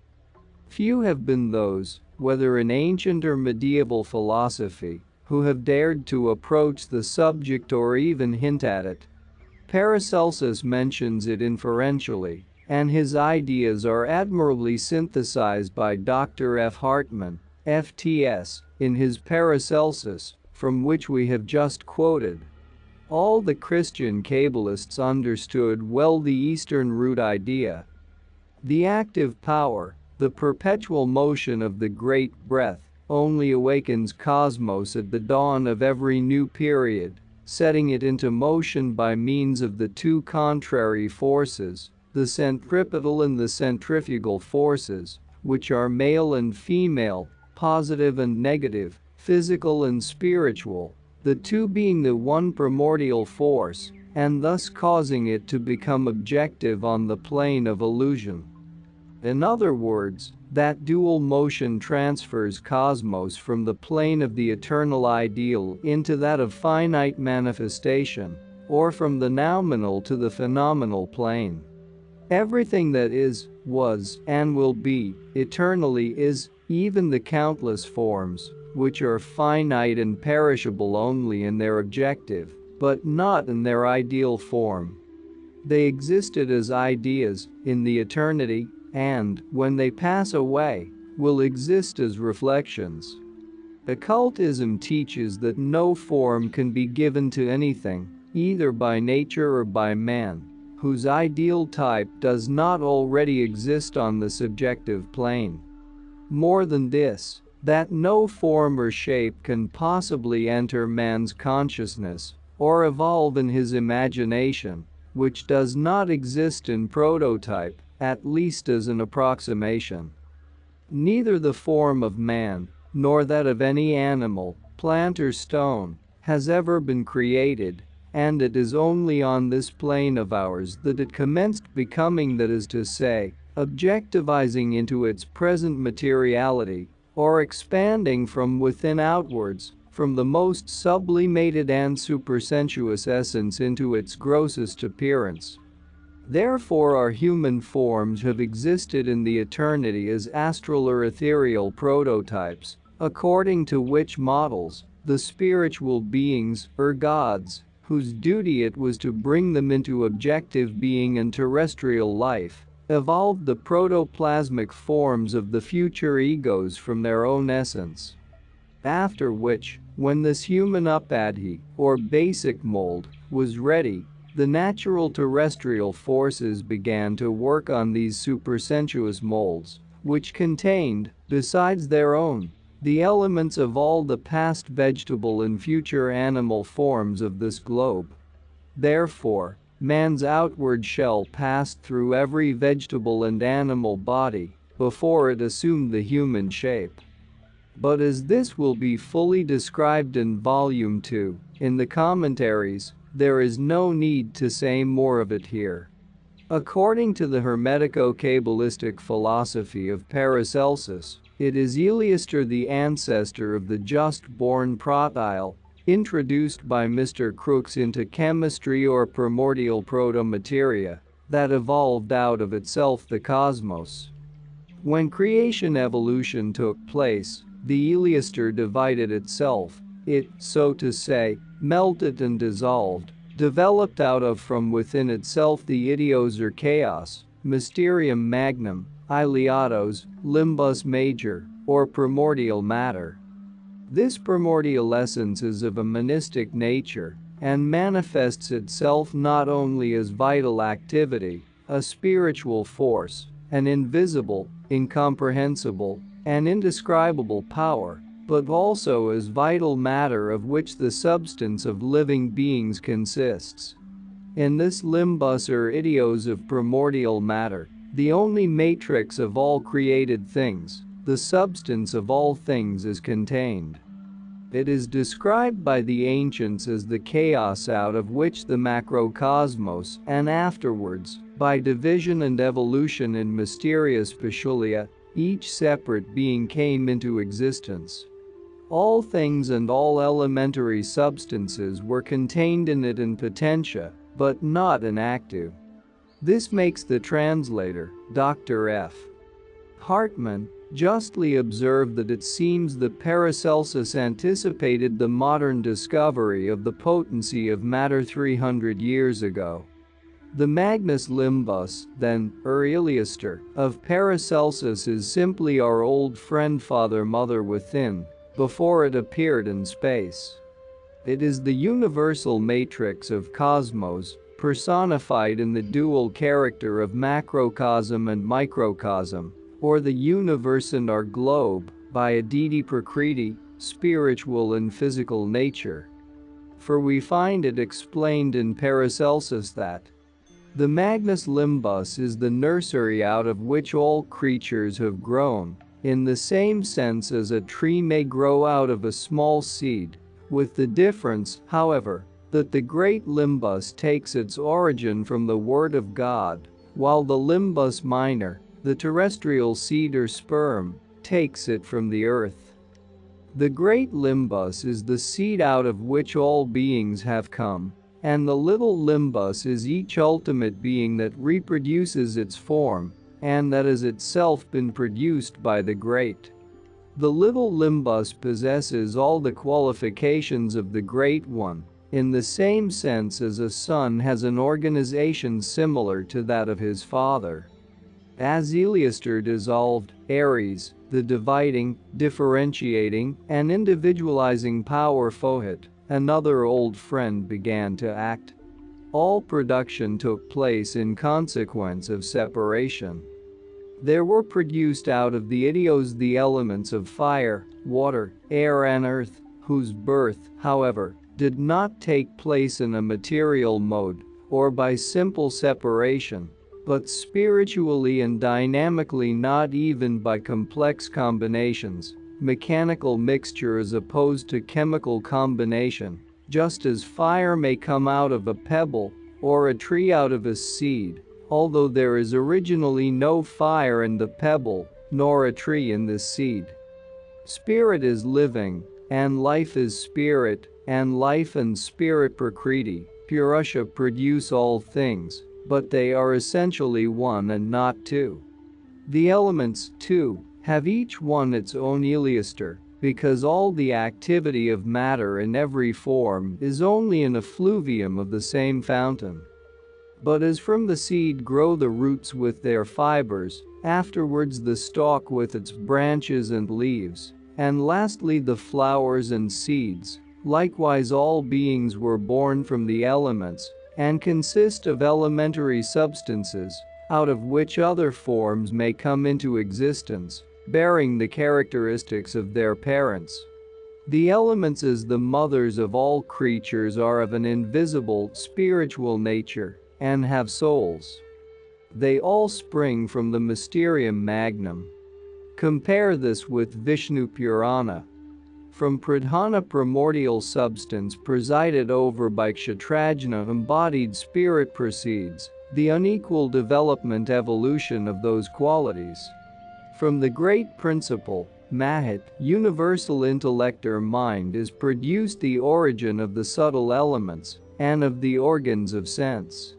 Few have been those, whether in ancient or medieval philosophy, who have dared to approach the subject or even hint at it. Paracelsus mentions it inferentially, and his ideas are admirably synthesized by Dr. F. Hartmann, FTS, in his Paracelsus, from which we have just quoted. All the Christian Kabbalists understood well the Eastern root idea. The active power, the perpetual motion of the great breath, only awakens cosmos at the dawn of every new period, setting it into motion by means of the two contrary forces, the centripetal and the centrifugal forces, which are male and female, positive and negative, physical and spiritual, the two being the one primordial force, and thus causing it to become objective on the plane of illusion. In other words, that dual motion transfers cosmos from the plane of the eternal ideal into that of finite manifestation, or from the nominal to the phenomenal plane. Everything that is, was, and will be, eternally is, even the countless forms, which are finite and perishable only in their objective, but not in their ideal form. They existed as ideas, in the eternity, and, when they pass away, will exist as reflections. Occultism teaches that no form can be given to anything, either by nature or by man, whose ideal type does not already exist on the subjective plane. More than this, that no form or shape can possibly enter man's consciousness or evolve in his imagination, which does not exist in prototype, at least as an approximation. Neither the form of man, nor that of any animal, plant or stone, has ever been created, and it is only on this plane of ours that it commenced becoming, that is to say, objectivizing into its present materiality, or expanding from within outwards, from the most sublimated and supersensuous essence into its grossest appearance. Therefore our human forms have existed in the eternity as astral or ethereal prototypes, according to which models, the spiritual beings, or gods, whose duty it was to bring them into objective being and terrestrial life, evolved the protoplasmic forms of the future egos from their own essence. After which, when this human upadhi, or basic mold, was ready, the natural terrestrial forces began to work on these supersensuous molds, which contained, besides their own, the elements of all the past vegetable and future animal forms of this globe. Therefore, man's outward shell passed through every vegetable and animal body before it assumed the human shape. But as this will be fully described in Volume 2, in the commentaries, there is no need to say more of it here. According to the Hermetico-Kabbalistic philosophy of Paracelsus, it is Eleaster, the ancestor of the just-born Protyle, introduced by Mr. Crookes into chemistry or primordial proto-materia that evolved out of itself the cosmos. When creation evolution took place, the Eleaster divided itself, it, so to say, melted and dissolved, developed out of from within itself the idios or chaos, mysterium magnum, Iliados, limbus major, or primordial matter. This primordial essence is of a monistic nature and manifests itself not only as vital activity, a spiritual force, an invisible, incomprehensible, and indescribable power, but also as vital matter of which the substance of living beings consists. In this limbus or idios of primordial matter, the only matrix of all created things, the substance of all things is contained. It is described by the ancients as the chaos out of which the macrocosmos, and afterwards, by division and evolution in mysterious specialia, each separate being came into existence. All things and all elementary substances were contained in it in potentia, but not in active. This makes the translator, Dr. F. Hartmann, justly observe that it seems that Paracelsus anticipated the modern discovery of the potency of matter 300 years ago. The Magnus Limbus, then, or Eleaster, of Paracelsus is simply our old friend Father Mother within, before it appeared in space. It is the universal matrix of cosmos, personified in the dual character of macrocosm and microcosm, or the universe and our globe, by a deity prakriti, spiritual and physical nature. For we find it explained in Paracelsus that the Magnus Limbus is the nursery out of which all creatures have grown, in the same sense as a tree may grow out of a small seed, with the difference, however, that the great limbus takes its origin from the Word of God, while the limbus minor, the terrestrial seed or sperm, takes it from the earth. The great limbus is the seed out of which all beings have come, and the little limbus is each ultimate being that reproduces its form, and that has itself been produced by the great. The little limbus possesses all the qualifications of the great one, in the same sense as a son has an organization similar to that of his father. As Eleaster dissolved, Aries, the dividing, differentiating, and individualizing power Fohit, another old friend, began to act. All production took place in consequence of separation. There were produced out of the idios the elements of fire, water, air and earth, whose birth, however, did not take place in a material mode, or by simple separation, but spiritually and dynamically, not even by complex combinations, mechanical mixture as opposed to chemical combination, just as fire may come out of a pebble, or a tree out of a seed, although there is originally no fire in the pebble, nor a tree in the seed. Spirit is living, and life is spirit, and life and spirit prakriti, Purusha produce all things, but they are essentially one and not two. The elements, too, have each one its own Eleaster, because all the activity of matter in every form is only an effluvium of the same fountain. But as from the seed grow the roots with their fibers, afterwards the stalk with its branches and leaves, and lastly the flowers and seeds, likewise all beings were born from the elements, and consist of elementary substances, out of which other forms may come into existence, bearing the characteristics of their parents. The elements as the mothers of all creatures are of an invisible, spiritual nature, and have souls. They all spring from the mysterium magnum. Compare this with Vishnu Purana. From Pradhana primordial substance presided over by Kshatrajna embodied spirit proceeds, the unequal development evolution of those qualities. From the great principle, Mahat, universal intellect or mind is produced the origin of the subtle elements and of the organs of sense.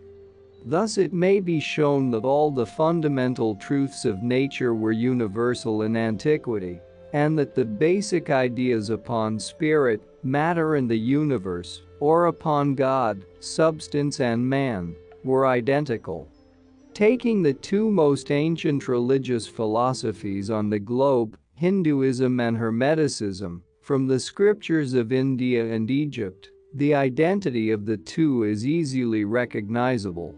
Thus it may be shown that all the fundamental truths of nature were universal in antiquity, and that the basic ideas upon spirit, matter and the universe, or upon God, substance and man, were identical. Taking the two most ancient religious philosophies on the globe, Hinduism and Hermeticism, from the scriptures of India and Egypt, the identity of the two is easily recognizable.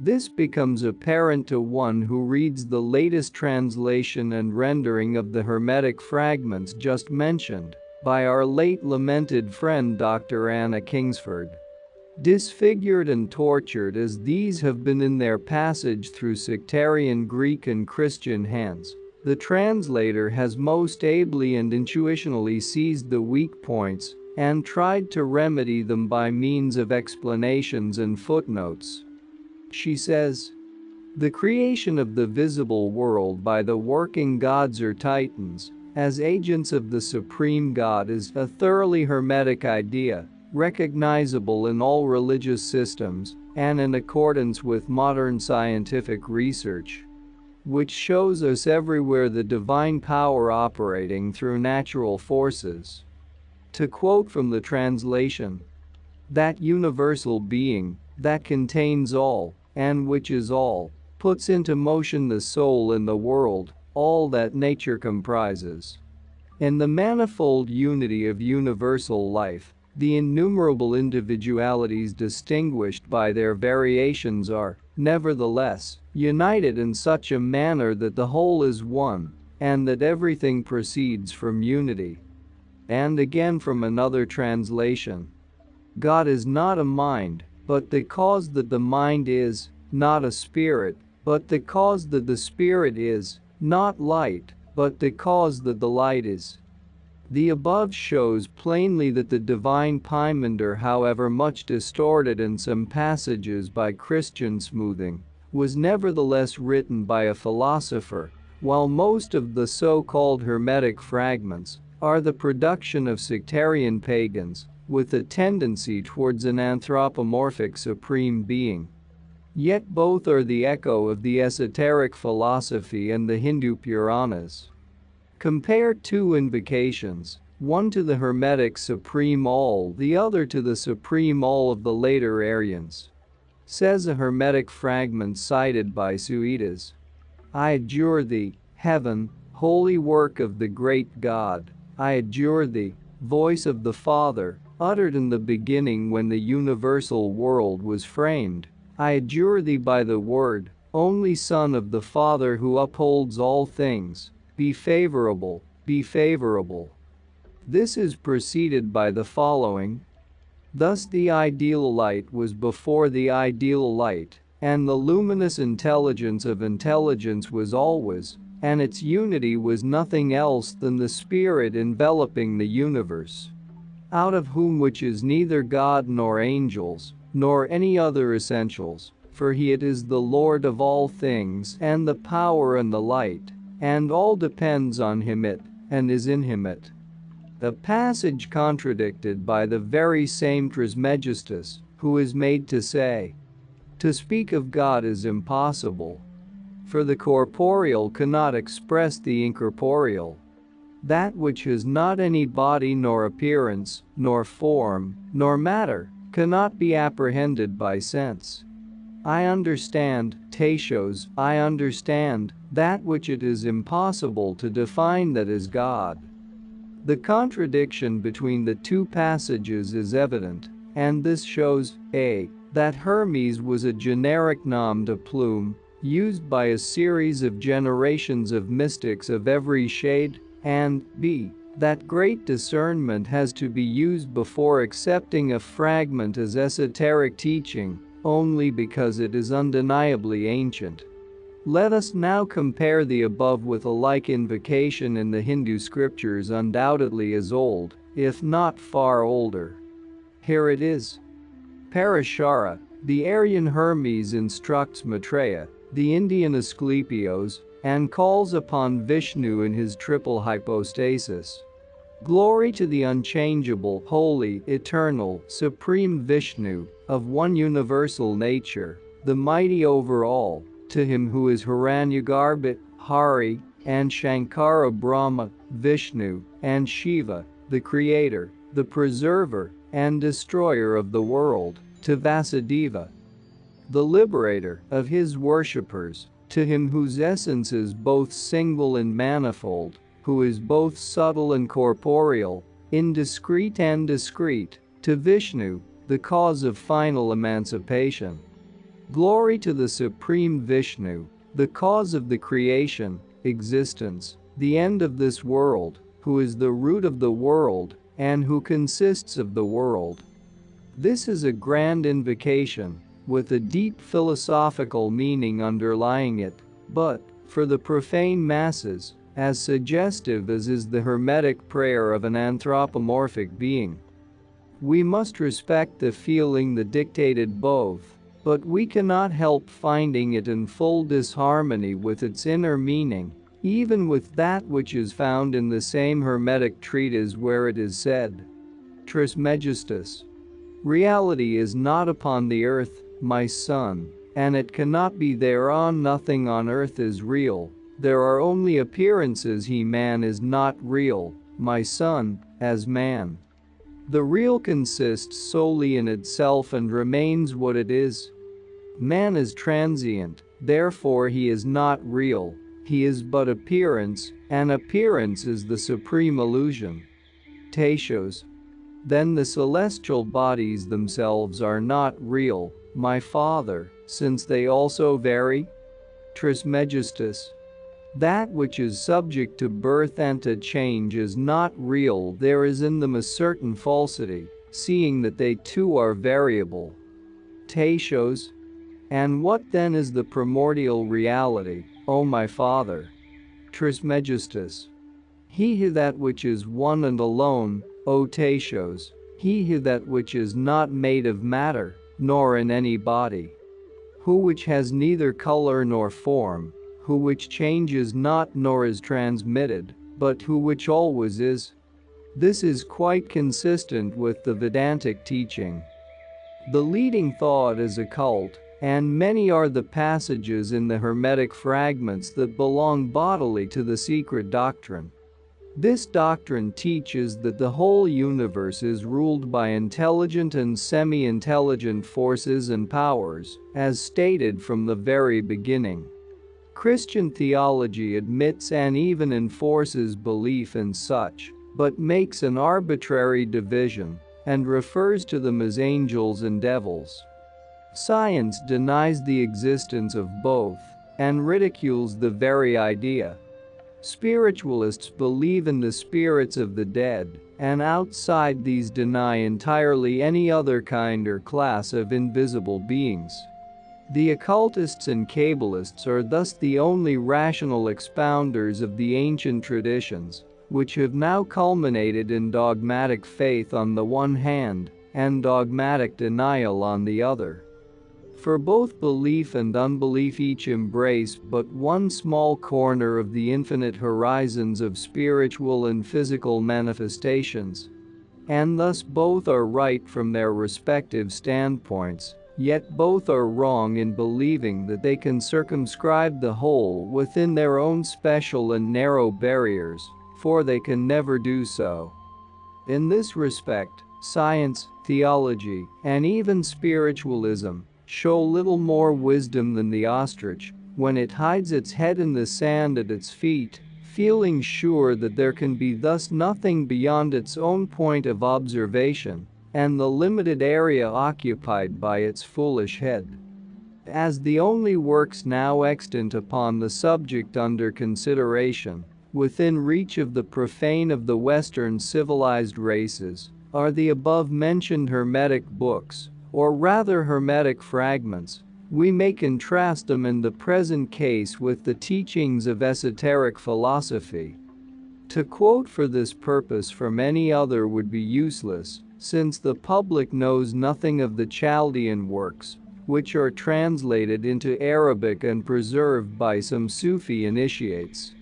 This becomes apparent to one who reads the latest translation and rendering of the Hermetic fragments just mentioned by our late lamented friend Dr. Anna Kingsford. Disfigured and tortured as these have been in their passage through sectarian Greek and Christian hands, the translator has most ably and intuitionally seized the weak points and tried to remedy them by means of explanations and footnotes. She says, "The creation of the visible world by the working gods or titans, as agents of the supreme God, is a thoroughly Hermetic idea, recognizable in all religious systems and in accordance with modern scientific research, which shows us everywhere the divine power operating through natural forces." To quote from the translation, "That universal being, that contains all, and which is all, puts into motion the soul in the world, all that nature comprises. In the manifold unity of universal life, the innumerable individualities distinguished by their variations are, nevertheless, united in such a manner that the whole is one, and that everything proceeds from unity." And again from another translation, "God is not a mind, but the cause that the mind is, not a spirit, but the cause that the spirit is, not light, but the cause that the light is." The above shows plainly that the divine Pymander, however much distorted in some passages by Christian smoothing, was nevertheless written by a philosopher, while most of the so-called Hermetic fragments are the production of sectarian pagans with a tendency towards an anthropomorphic supreme being. Yet both are the echo of the esoteric philosophy and the Hindu Puranas. Compare two invocations, one to the Hermetic Supreme All, the other to the Supreme All of the later Aryans. Says a Hermetic fragment cited by Suidas, "I adjure thee, heaven, holy work of the great God. I adjure thee, voice of the Father, uttered in the beginning when the universal world was framed. I adjure thee by the Word, only Son of the Father who upholds all things. Be favorable, be favorable." This is preceded by the following: "Thus the ideal light was before the ideal light, and the luminous intelligence of intelligence was always, and its unity was nothing else than the Spirit enveloping the universe, out of whom which is neither God nor angels, nor any other essentials, for he it is the Lord of all things and the power and the light, and all depends on him it, and is in him it." A passage contradicted by the very same Trismegistus, who is made to say, "To speak of God is impossible, for the corporeal cannot express the incorporeal. That which has not any body nor appearance, nor form, nor matter, cannot be apprehended by sense. I understand, Tatios, I understand, that which it is impossible to define, that is God." The contradiction between the two passages is evident, and this shows a. that Hermes was a generic nom de plume used by a series of generations of mystics of every shade, and b. that great discernment has to be used before accepting a fragment as esoteric teaching, only because it is undeniably ancient. Let us now compare the above with a like invocation in the Hindu scriptures, undoubtedly as old, if not far older. Here it is. Parashara, the Aryan Hermes instructs Maitreya, the Indian Asclepios, and calls upon Vishnu in his triple hypostasis. Glory to the unchangeable, holy, eternal, supreme Vishnu, of one universal nature, the mighty over all, to him who is Hiranyagarbha, Hari, and Shankara Brahma, Vishnu, and Shiva, the creator, the preserver, and destroyer of the world, to Vasudeva, the liberator of his worshippers, to him whose essence is both single and manifold, who is both subtle and corporeal, indiscreet and discrete, to Vishnu, the cause of final emancipation. Glory to the supreme Vishnu, the cause of the creation, existence, the end of this world, who is the root of the world, and who consists of the world. This is a grand invocation, with a deep philosophical meaning underlying it, but, for the profane masses, as suggestive as is the Hermetic prayer of an anthropomorphic being. We must respect the feeling that dictated both, but we cannot help finding it in full disharmony with its inner meaning, even with that which is found in the same Hermetic treatise where it is said, Trismegistus, reality is not upon the earth, my son, and it cannot be thereon. Nothing on earth is real, there are only appearances. Man is not real, my son, as man. The real consists solely in itself and remains what it is. Man is transient, therefore he is not real, he is but appearance, and appearance is the supreme illusion. Taishos. Then the celestial bodies themselves are not real, my father, since they also vary? Trismegistus. That which is subject to birth and to change is not real. There is in them a certain falsity, seeing that they too are variable. Taishos. And what then is the primordial reality, O my father? Trismegistus. He who that which is one and alone, O Taishos, he who that which is not made of matter, nor in any body. Who which has neither color nor form, who which changes not nor is transmitted, but who which always is. This is quite consistent with the Vedantic teaching. The leading thought is occult, and many are the passages in the Hermetic fragments that belong bodily to the secret doctrine. This doctrine teaches that the whole universe is ruled by intelligent and semi-intelligent forces and powers, as stated from the very beginning. Christian theology admits and even enforces belief in such, but makes an arbitrary division, and refers to them as angels and devils. Science denies the existence of both, and ridicules the very idea. Spiritualists believe in the spirits of the dead, and outside these deny entirely any other kind or class of invisible beings. The occultists and Kabbalists are thus the only rational expounders of the ancient traditions, which have now culminated in dogmatic faith on the one hand, and dogmatic denial on the other. For both belief and unbelief each embrace but one small corner of the infinite horizons of spiritual and physical manifestations. And thus both are right from their respective standpoints, yet both are wrong in believing that they can circumscribe the whole within their own special and narrow barriers, for they can never do so. In this respect, science, theology, and even spiritualism show little more wisdom than the ostrich, when it hides its head in the sand at its feet, feeling sure that there can be thus nothing beyond its own point of observation, and the limited area occupied by its foolish head. As the only works now extant upon the subject under consideration, within reach of the profane of the Western civilized races, are the above-mentioned Hermetic books, or rather Hermetic fragments. We may contrast them in the present case with the teachings of esoteric philosophy. To quote for this purpose from any other would be useless, since the public knows nothing of the Chaldean works, which are translated into Arabic and preserved by some Sufi initiates.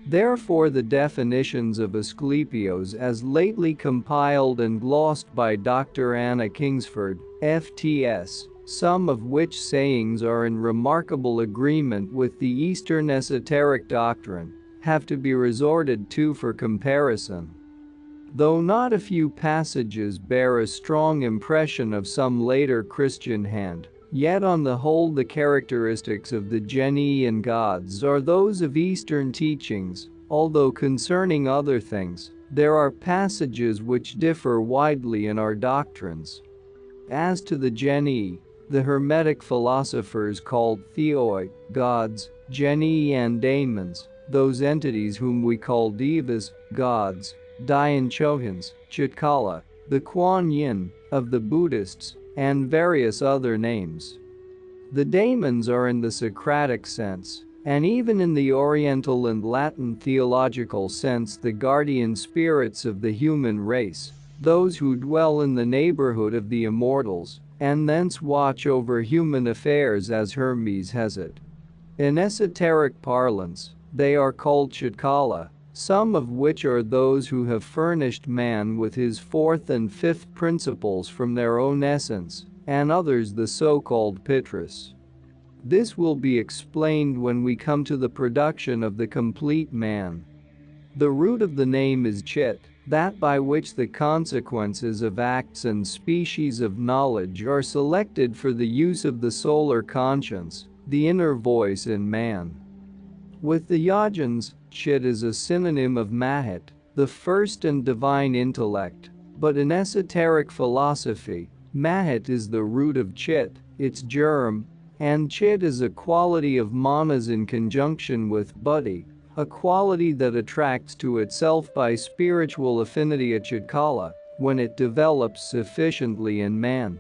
Therefore, the definitions of Asclepios as lately compiled and glossed by Dr. Anna Kingsford, FTS, some of which sayings are in remarkable agreement with the Eastern esoteric doctrine, have to be resorted to for comparison. Though not a few passages bear a strong impression of some later Christian hand, yet on the whole the characteristics of the genii and gods are those of Eastern teachings, although concerning other things, there are passages which differ widely in our doctrines. As to the genii, the Hermetic philosophers called theoi, gods, genii and daemons, those entities whom we call devas, gods, Dayan Chohans, Chitkala, the Kuan Yin of the Buddhists, and various other names. The daemons are in the Socratic sense, and even in the Oriental and Latin theological sense, the guardian spirits of the human race, those who dwell in the neighborhood of the immortals, and thence watch over human affairs, as Hermes has it. In esoteric parlance, they are called Chitkala, some of which are those who have furnished man with his fourth and fifth principles from their own essence, and others the so-called Pitras. This will be explained when we come to the production of the complete man. The root of the name is Chit, that by which the consequences of acts and species of knowledge are selected for the use of the solar conscience, the inner voice in man. With the Yajans, Chit is a synonym of Mahat, the first and divine intellect, but in esoteric philosophy, Mahat is the root of Chit, its germ, and Chit is a quality of Manas in conjunction with Buddhi, a quality that attracts to itself by spiritual affinity a Chitkala when it develops sufficiently in man.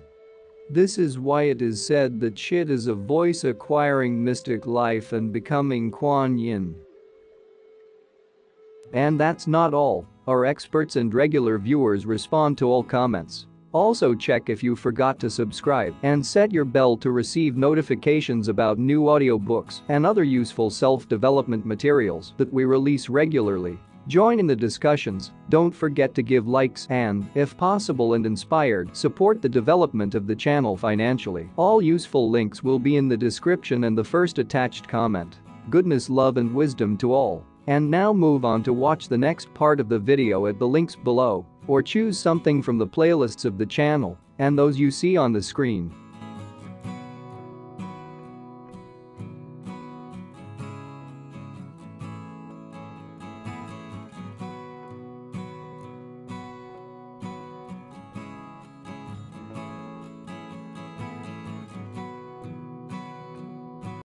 This is why it is said that Chit is a voice acquiring mystic life and becoming Kuan Yin. And that's not all, our experts and regular viewers respond to all comments. Also check if you forgot to subscribe and set your bell to receive notifications about new audiobooks and other useful self-development materials that we release regularly. Join in the discussions, don't forget to give likes and, if possible and inspired, support the development of the channel financially. All useful links will be in the description and the first attached comment. Goodness, love and wisdom to all. And now move on to watch the next part of the video at the links below, or choose something from the playlists of the channel and those you see on the screen.